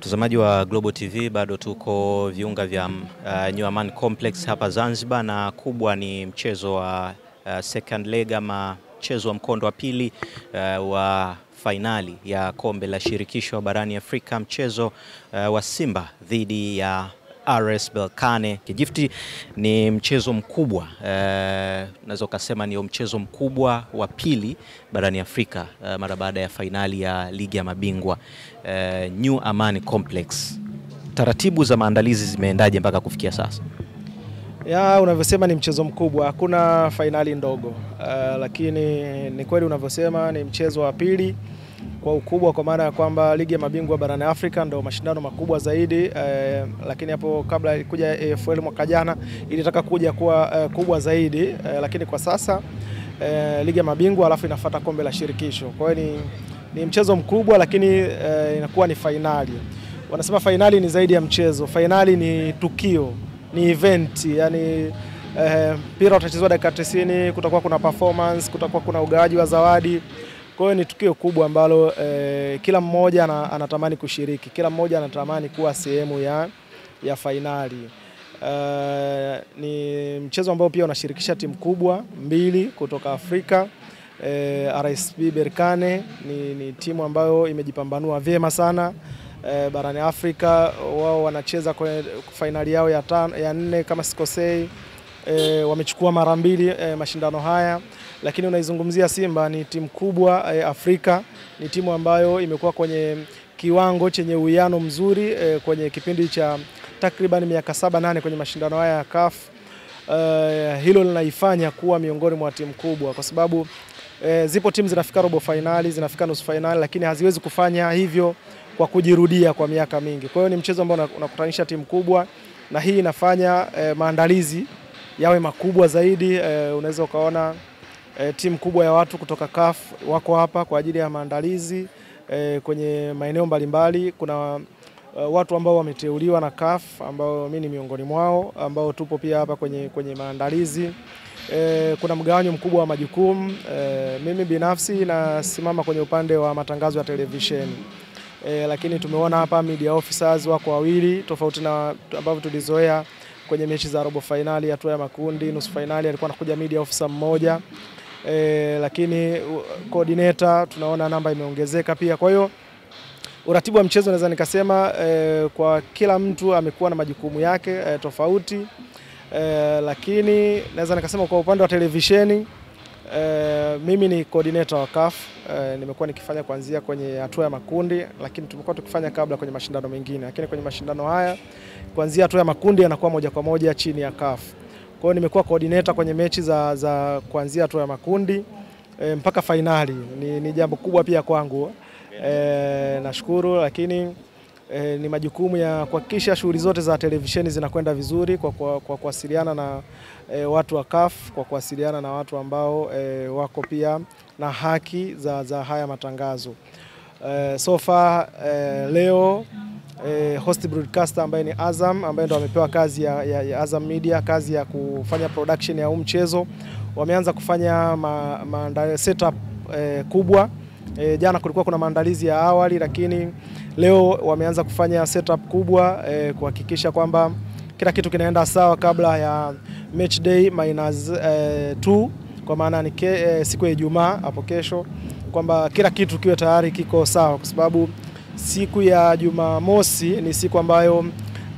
Mtazamaji wa Global TV, bado tuko viunga vya New Amaan Complex hapa Zanzibar, na kubwa ni mchezo wa second leg ama mchezo wa mkondo wa pili wa fainali ya kombe la shirikisho barani Afrika, mchezo wa Simba dhidi ya RS Berkane Kijifti. Ni mchezo mkubwa, naweza kusema ni mchezo mkubwa wa pili barani Afrika mara baada ya fainali ya ligi ya mabingwa New Amaan Complex. Taratibu za maandalizi zimeendaje mpaka kufikia sasa? Unavyosema ni mchezo mkubwa, hakuna fainali ndogo, lakini ni kweli unavyosema ni mchezo wa pili kwa ukubwa, kwa maana ya kwamba ligi ya mabingwa barani Afrika ndio mashindano makubwa zaidi, lakini hapo kabla kuja AFL mwaka jana ilitaka kuja kuwa kubwa zaidi, lakini kwa sasa ligi ya mabingwa alafu inafuata kombe la shirikisho. Kwa hiyo ni mchezo mkubwa, lakini inakuwa ni fainali. Wanasema fainali ni zaidi ya mchezo, fainali ni tukio, ni event, yani mpira utachezwa dakika 90, kutakuwa kuna performance, kutakuwa kuna ugawaji wa zawadi. Kwa hiyo ni tukio kubwa ambalo kila mmoja anatamani kushiriki, kila mmoja anatamani kuwa sehemu ya fainali. Ni mchezo ambao pia unashirikisha timu kubwa mbili kutoka Afrika. RS Berkane ni timu ambayo imejipambanua vyema sana barani Afrika. Wao wanacheza kwenye fainali yao ya 4 kama sikosei. Wamechukua mara 2 mashindano haya, lakini unaizungumzia Simba ni timu kubwa Afrika, ni timu ambayo imekuwa kwenye kiwango chenye uwiano mzuri kwenye kipindi cha takriban miaka 7-8 kwenye mashindano haya ya CAF. Hilo linaifanya kuwa miongoni mwa timu kubwa, kwa sababu zipo timu zinafika robo finali, zinafika nusu finali, lakini haziwezi kufanya hivyo kwa kujirudia kwa miaka mingi. Kwa hiyo ni mchezo ambao unakutanisha timu kubwa, na hii inafanya maandalizi yawe makubwa zaidi. Unaweza ukaona timu kubwa ya watu kutoka CAF wako hapa kwa ajili ya maandalizi kwenye maeneo mbalimbali. Kuna watu ambao wameteuliwa na CAF ambao mimi ni miongoni mwao, ambao tupo pia hapa kwenye maandalizi. Kuna mgawanyo mkubwa wa majukumu. Mimi binafsi nasimama kwenye upande wa matangazo ya televisheni, lakini tumeona hapa media officers wako wawili, tofauti na ambavyo tulizoea kwenye mechi za robo finali, hatua ya makundi, nusu finali alikuwa anakuja media officer mmoja, lakini coordinator tunaona namba imeongezeka pia. Kwa hiyo uratibu wa mchezo naweza nikasema kwa kila mtu amekuwa na majukumu yake tofauti, lakini naweza nikasema kwa upande wa televisheni mimi ni coordinator wa CAF. Nimekuwa nikifanya kuanzia kwenye hatua ya makundi, lakini tumekuwa tukifanya kabla kwenye mashindano mengine, lakini kwenye mashindano haya kuanzia hatua ya makundi yanakuwa moja kwa moja chini ya CAF. Kwa hiyo nimekuwa coordinator kwenye mechi za kuanzia hatua ya makundi mpaka fainali. Ni jambo kubwa pia kwangu. Nashukuru, lakini ni majukumu ya kuhakikisha shughuli zote za televisheni zinakwenda vizuri kwa kuwasiliana na watu wa CAF, kwa kuwasiliana na watu ambao wako pia na haki za haya matangazo. So far leo host broadcaster ambaye ni Azam, ambaye ndo amepewa kazi ya Azam Media, kazi ya kufanya production ya huu mchezo, wameanza kufanya setup kubwa. Jana kulikuwa kuna maandalizi ya awali, lakini leo wameanza kufanya setup kubwa kuhakikisha kwamba kila kitu kinaenda sawa kabla ya match day -2, kwa maana ni siku ya Ijumaa hapo kesho, kwamba kila kitu kiwe tayari kiko sawa, kwa sababu siku ya Jumamosi ni siku ambayo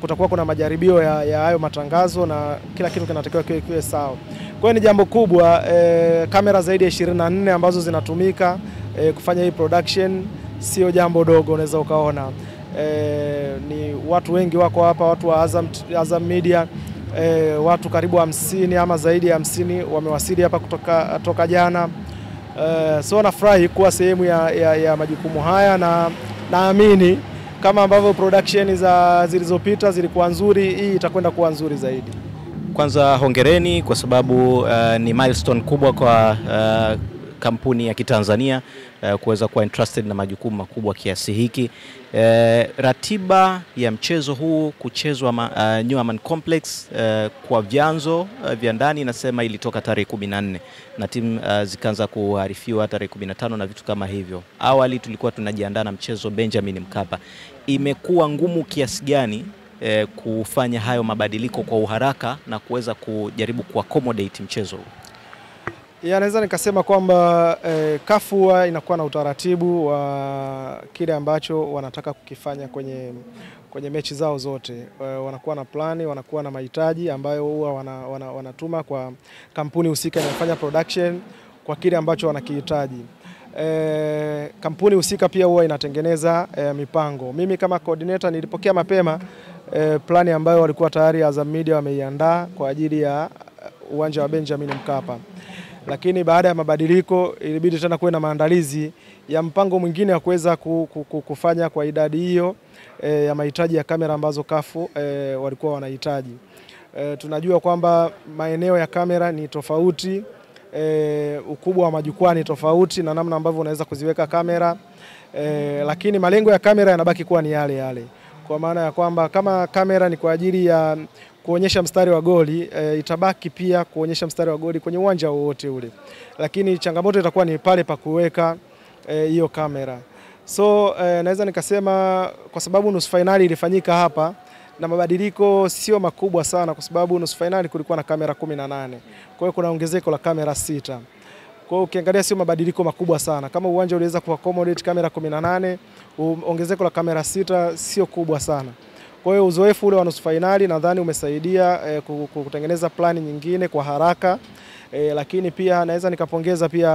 kutakuwa kuna majaribio ya hayo matangazo, na kila kitu kinatakiwa kiwe sawa. Kwa hiyo ni jambo kubwa. Kamera zaidi ya 24 ambazo zinatumika kufanya hii production sio jambo dogo, unaweza ukaona. Ni watu wengi wako hapa, watu wa Azam Media, watu karibu 50 ama zaidi ya 50 wamewasili hapa kutoka jana. So nafurahi kuwa sehemu ya majukumu haya, na naamini kama ambavyo production zilizopita zilikuwa nzuri, hii itakwenda kuwa nzuri zaidi. Kwanza hongereni kwa sababu ni milestone kubwa kwa kampuni ya Kitanzania kuweza kuwa entrusted na majukumu makubwa kiasi hiki. Ratiba ya mchezo huu kuchezwa New Amaan Complex kwa vyanzo vya ndani inasema ilitoka tarehe 14 na timu zikaanza kuarifiwa tarehe 15 na vitu kama hivyo. Awali tulikuwa tunajiandaa na mchezo Benjamin Mkapa. Imekuwa ngumu kiasi gani kufanya hayo mabadiliko kwa uharaka na kuweza kujaribu kuaccommodate mchezo huu? Naweza nikasema kwamba CAF inakuwa na utaratibu wa kile ambacho wanataka kukifanya kwenye mechi zao zote. Wanakuwa na plani, wanakuwa na mahitaji ambayo huwa wanatuma kwa kampuni husika inayofanya production kwa kile ambacho wanakihitaji. Kampuni husika pia huwa inatengeneza mipango. Mimi kama coordinator nilipokea mapema plani ambayo walikuwa tayari Azam Media wameiandaa kwa ajili ya uwanja wa Benjamin Mkapa. Lakini baada ya mabadiliko ilibidi tena kuwe na maandalizi ya mpango mwingine wa kuweza kufanya kwa idadi hiyo ya mahitaji ya kamera ambazo CAF walikuwa wanahitaji. Tunajua kwamba maeneo ya kamera ni tofauti, ukubwa wa majukwaa ni tofauti na namna ambavyo unaweza kuziweka kamera, lakini malengo ya kamera yanabaki kuwa ni yale yale. Kwa maana ya kwamba kama kamera ni kwa ajili ya kuonyesha mstari wa goli, itabaki pia kuonyesha mstari wa goli kwenye uwanja wowote ule. Lakini changamoto itakuwa ni pale pa kuweka hiyo kamera. So naweza nikasema kwa sababu nusu finali ilifanyika hapa na mabadiliko sio makubwa sana kwa sababu nusu finali kulikuwa na kamera 18. Kwa hiyo kuna ongezeko la kamera 6. Kwa hiyo ukiangalia sio mabadiliko makubwa sana. Kama uwanja uliweza kuaccommodate kamera 18, ongezeko la kamera 6 sio kubwa sana. Kwa hiyo uzoefu ule wa nusu finali nadhani umesaidia kutengeneza plani nyingine kwa haraka, lakini pia naweza nikapongeza pia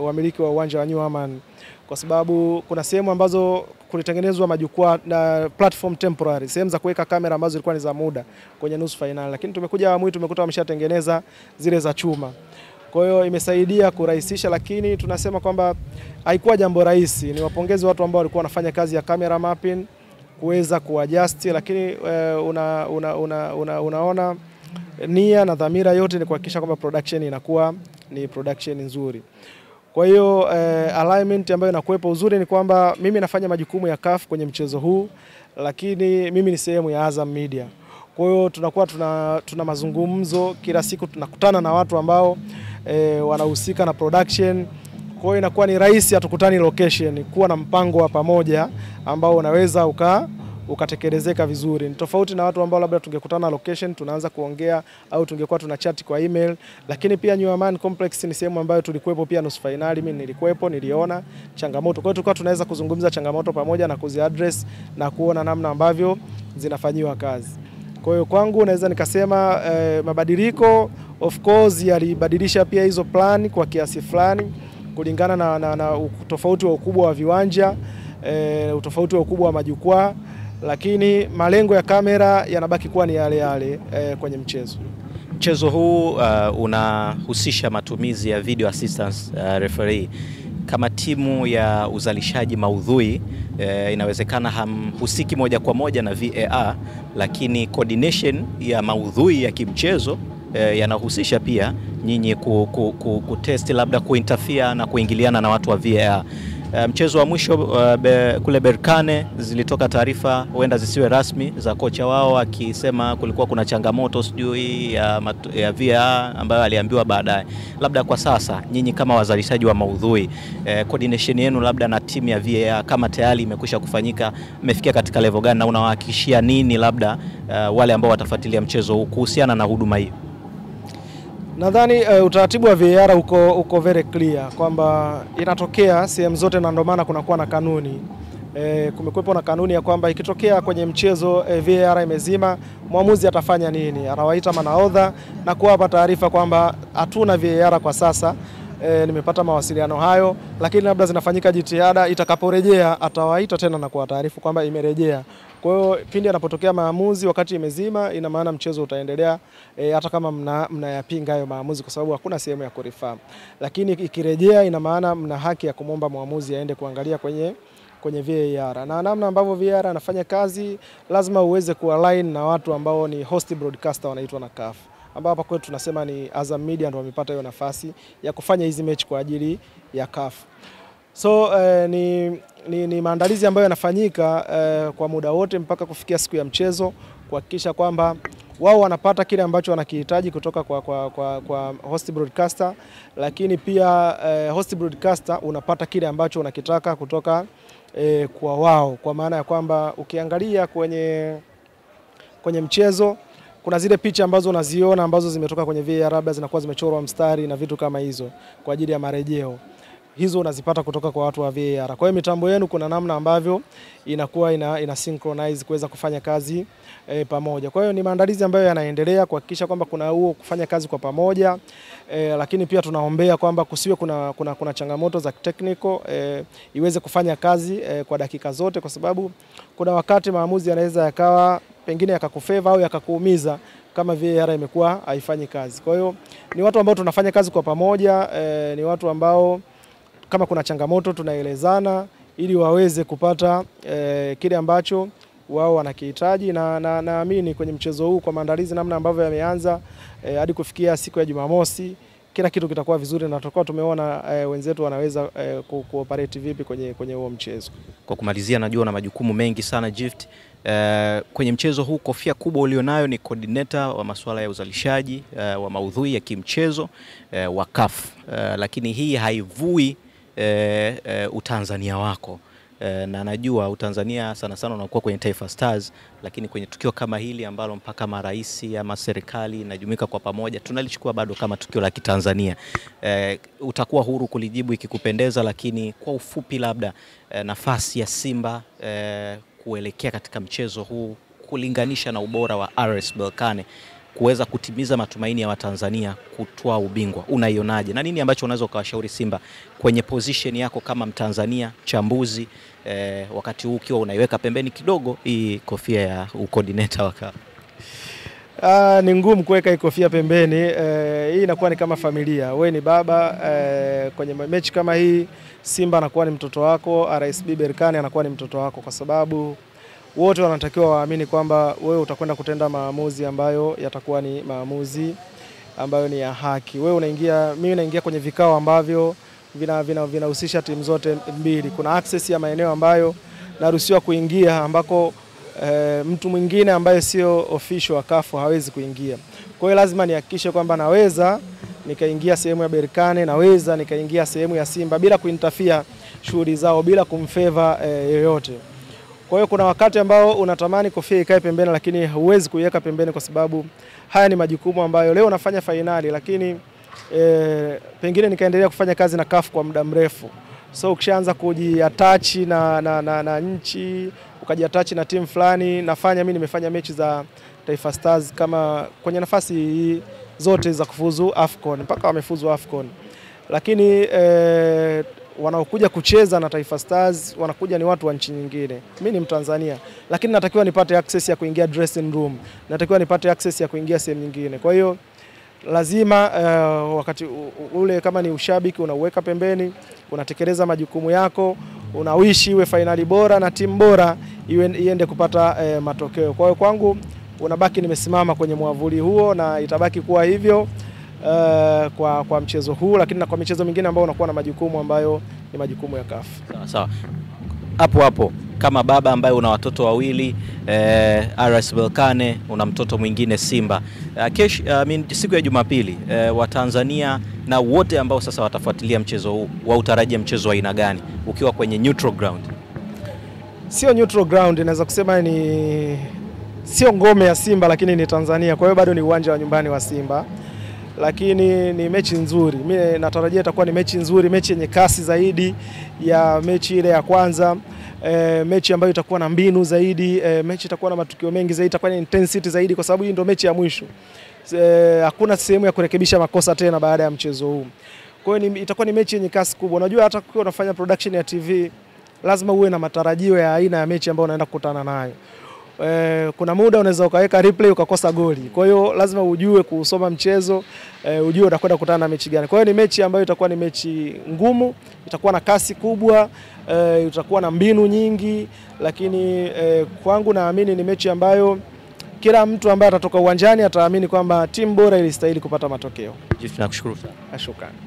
wamiliki wa uwanja wa New Amaan kwa sababu kuna sehemu ambazo kulitengenezwa majukwaa na platform temporary, sehemu za kuweka kamera ambazo zilikuwa ni za muda kwenye nusu finali, lakini tumekuja awamu hii tumekuta wameshatengeneza zile za chuma. Kwa hiyo imesaidia kurahisisha, lakini tunasema kwamba haikuwa jambo rahisi. Ni wapongeze watu ambao walikuwa wanafanya kazi ya camera mapping kuweza kuadjust, lakini unaona nia na dhamira yote ni kuhakikisha kwamba production inakuwa ni production nzuri. Kwa hiyo alignment ambayo inakuwepo uzuri ni kwamba mimi nafanya majukumu ya CAF kwenye mchezo huu, lakini mimi ni sehemu ya Azam Media. Kwa hiyo tunakuwa tuna mazungumzo kila siku, tunakutana na watu ambao wanahusika na production. Kwa hiyo inakuwa ni rahisi hatukutani location, kuwa na mpango wa pamoja ambao unaweza ukatekelezeka vizuri. Ni tofauti na watu ambao labda tungekutana location tunaanza kuongea au tungekuwa tunachat kwa email. Lakini pia New Amaan Complex ni sehemu ambayo tulikuwepo pia nusu finali, mimi nilikuwepo, niliona changamoto. Kwa hiyo tulikuwa tunaweza kuzungumza changamoto pamoja na kuziaddress na kuona namna ambavyo zinafanywa kazi. Kwa hiyo kwangu naweza nikasema mabadiliko of course yalibadilisha pia hizo plan kwa kiasi fulani kulingana na utofauti wa ukubwa wa viwanja, utofauti wa ukubwa wa majukwaa, lakini malengo ya kamera yanabaki kuwa ni yale yale kwenye mchezo. Mchezo huu unahusisha matumizi ya video assistance referee. Kama timu ya uzalishaji maudhui inawezekana hamhusiki moja kwa moja na VAR, lakini coordination ya maudhui ya kimchezo yanahusisha pia nyinyi kutest labda kuinterfere na kuingiliana na watu wa VAR. Mchezo wa mwisho kule Berkane zilitoka taarifa huenda zisiwe rasmi za kocha wao akisema kulikuwa kuna changamoto sijui ya VAR ambayo aliambiwa baadaye. Labda kwa sasa nyinyi kama wazalishaji wa maudhui, coordination yenu labda na timu ya VAR kama tayari imekwisha kufanyika, mmefikia katika level gani na unawahakikishia nini labda wale ambao watafuatilia mchezo huu kuhusiana na huduma hii? Nadhani utaratibu wa VAR uko very clear kwamba inatokea sehemu zote na ndio maana kunakuwa na kanuni. Kumekuwepo na kanuni ya kwamba ikitokea kwenye mchezo VAR imezima, mwamuzi atafanya nini? Anawaita manahodha na kuwapa taarifa kwamba hatuna VAR kwa sasa. Nimepata mawasiliano hayo, lakini labda zinafanyika jitihada, itakaporejea atawaita tena na kuwataarifu kwamba imerejea. Kwa hiyo pindi anapotokea maamuzi wakati imezima, ina maana mchezo utaendelea hata kama mnayapinga hayo maamuzi kwa sababu hakuna sehemu ya kurifaa. Lakini ikirejea ina maana mna haki ya kumomba muamuzi aende kuangalia kwenye VAR. Na namna ambavyo VAR anafanya kazi lazima uweze kualign na watu ambao ni host broadcaster wanaitwa na CAF. ambao hapa kwetu tunasema ni Azam Media ndio wamepata hiyo nafasi ya kufanya hizi mechi kwa ajili ya CAF. So ni maandalizi ambayo yanafanyika kwa muda wote mpaka kufikia siku ya mchezo, kuhakikisha kwamba wao wanapata kile ambacho wanakihitaji kutoka kwa host broadcaster, lakini pia host broadcaster unapata kile ambacho unakitaka kutoka kwa wao, kwa maana ya kwamba ukiangalia kwenye mchezo kuna zile picha ambazo unaziona ambazo zimetoka kwenye VAR, labda zinakuwa zimechorwa mstari na vitu kama hizo kwa ajili ya marejeo. Hizo unazipata kutoka kwa watu wa VAR. Kwa hiyo mitambo yenu kuna namna ambavyo inakuwa ina synchronize kuweza kufanya kazi pamoja. Kwa hiyo ni maandalizi ambayo yanaendelea kuhakikisha kwamba kuna huo kufanya kazi kwa pamoja, lakini pia tunaombea kwamba kusiwe kuna changamoto za technical, iweze kufanya kazi kwa dakika zote, kwa sababu kuna wakati maamuzi yanaweza yakawa pengine yakakufeva au yakakuumiza kama VAR imekuwa haifanyi kazi. Kwa hiyo ni watu ambao tunafanya kazi kwa pamoja, ni watu ambao kama kuna changamoto tunaelezana ili waweze kupata kile ambacho wao wanakihitaji, na naamini kwenye mchezo huu kwa maandalizi namna ambavyo yameanza hadi kufikia siku ya Jumamosi, kila kitu kitakuwa vizuri na tutakuwa tumeona wenzetu wanaweza cooperate vipi kwenye huo mchezo. Kwa kumalizia, najua na majukumu mengi sana Gift. Kwenye mchezo huu kofia kubwa ulionayo ni coordinator wa masuala ya uzalishaji wa maudhui ya kimchezo wa CAF, lakini hii haivui utanzania wako, na najua utanzania sana sana unakuwa kwenye Taifa Stars, lakini kwenye tukio kama hili ambalo mpaka maraisi ama serikali inajumuika kwa pamoja, tunalichukua bado kama tukio la kitanzania. Utakuwa huru kulijibu ikikupendeza, lakini kwa ufupi labda nafasi ya Simba kuelekea katika mchezo huu kulinganisha na ubora wa RS Berkane kuweza kutimiza matumaini ya Watanzania kutwaa ubingwa, unaionaje? Na nini ambacho unaweza ukawashauri Simba kwenye position yako kama Mtanzania chambuzi, wakati huu ukiwa unaiweka pembeni kidogo hii kofia ya coordinator wa CAF? Ni ngumu kuweka hii kofia pembeni. Hii inakuwa ni kama familia. Wewe ni baba, kwenye mechi kama hii Simba anakuwa ni mtoto wako, RSB Berkane anakuwa ni mtoto wako, kwa sababu wote wanatakiwa waamini kwamba wewe utakwenda kutenda maamuzi ambayo yatakuwa ni maamuzi ambayo ni ya haki. Mimi naingia kwenye vikao ambavyo vinahusisha timu zote mbili. Kuna access ya maeneo ambayo naruhusiwa kuingia ambako mtu mwingine ambaye sio official wa CAF hawezi kuingia. Kwa hiyo lazima nihakikishe kwamba naweza nikaingia sehemu ya Berkane, naweza nikaingia sehemu ya Simba bila kuinterfere shughuli zao, bila kumfeva yoyote. Kwa hiyo kuna wakati ambao unatamani kofia ikae pembeni, lakini huwezi kuiweka pembeni kwa sababu haya ni majukumu ambayo leo nafanya fainali, lakini pengine nikaendelea kufanya kazi na CAF kwa muda mrefu. So ukishaanza kujiattach na nchi, ukajiattach na timu fulani, mimi nimefanya mechi za Taifa Stars kama kwenye nafasi zote za kufuzu AFCON, mpaka wamefuzu AFCON. Lakini wanaokuja kucheza na Taifa Stars wanakuja ni watu wa nchi nyingine. Mimi ni Mtanzania, lakini natakiwa nipate access ya kuingia dressing room, natakiwa nipate access ya kuingia sehemu nyingine. Kwa hiyo lazima wakati ule kama ni ushabiki unauweka pembeni, unatekeleza majukumu yako, unawishi iwe fainali bora na timu bora iende kupata matokeo. Kwa hiyo kwangu unabaki nimesimama kwenye mwavuli huo na itabaki kuwa hivyo kwa mchezo huu, lakini na kwa michezo mingine ambayo unakuwa na majukumu ambayo ni majukumu ya CAF. Sawa. Hapo kama baba ambaye una watoto wawili, RS Berkane, una mtoto mwingine Simba, siku ya Jumapili, Watanzania na wote ambao sasa watafuatilia mchezo huu wautarajia mchezo wa aina gani ukiwa kwenye neutral ground? Sio neutral ground, naweza kusema sio ngome ya Simba, lakini ni Tanzania. Kwa hiyo bado ni uwanja wa nyumbani wa Simba, lakini ni mechi nzuri. Mimi natarajia itakuwa ni mechi nzuri, mechi yenye kasi zaidi ya mechi ile ya kwanza, mechi ambayo itakuwa na mbinu zaidi, mechi itakuwa na matukio mengi zaidi, itakuwa na intensity zaidi, kwa sababu hii ndio mechi ya mwisho. Hakuna sehemu ya kurekebisha makosa tena baada ya mchezo huu. Kwa hiyo itakuwa ni mechi yenye kasi kubwa. Unajua hata ukiwa unafanya production ya TV lazima uwe na matarajio ya aina ya mechi ambayo unaenda kukutana nayo. Kuna muda unaweza ukaweka replay ukakosa goli. Kwa hiyo lazima ujue kusoma mchezo, ujue utakwenda kukutana na mechi gani. Kwa hiyo ni mechi ambayo itakuwa ni mechi ngumu, itakuwa na kasi kubwa, itakuwa na mbinu nyingi, lakini kwangu naamini ni mechi ambayo kila mtu ambaye atatoka uwanjani ataamini kwamba timu bora ilistahili kupata matokeo. Jeff, nakushukuru sana. Shukrani.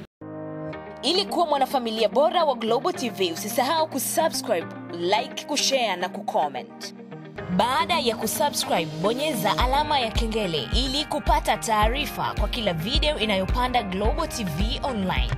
Ili kuwa mwanafamilia bora wa Global TV, usisahau kusubscribe, like, kushare na kucomment. Baada ya kusubscribe, bonyeza alama ya kengele ili kupata taarifa kwa kila video inayopanda Global TV Online.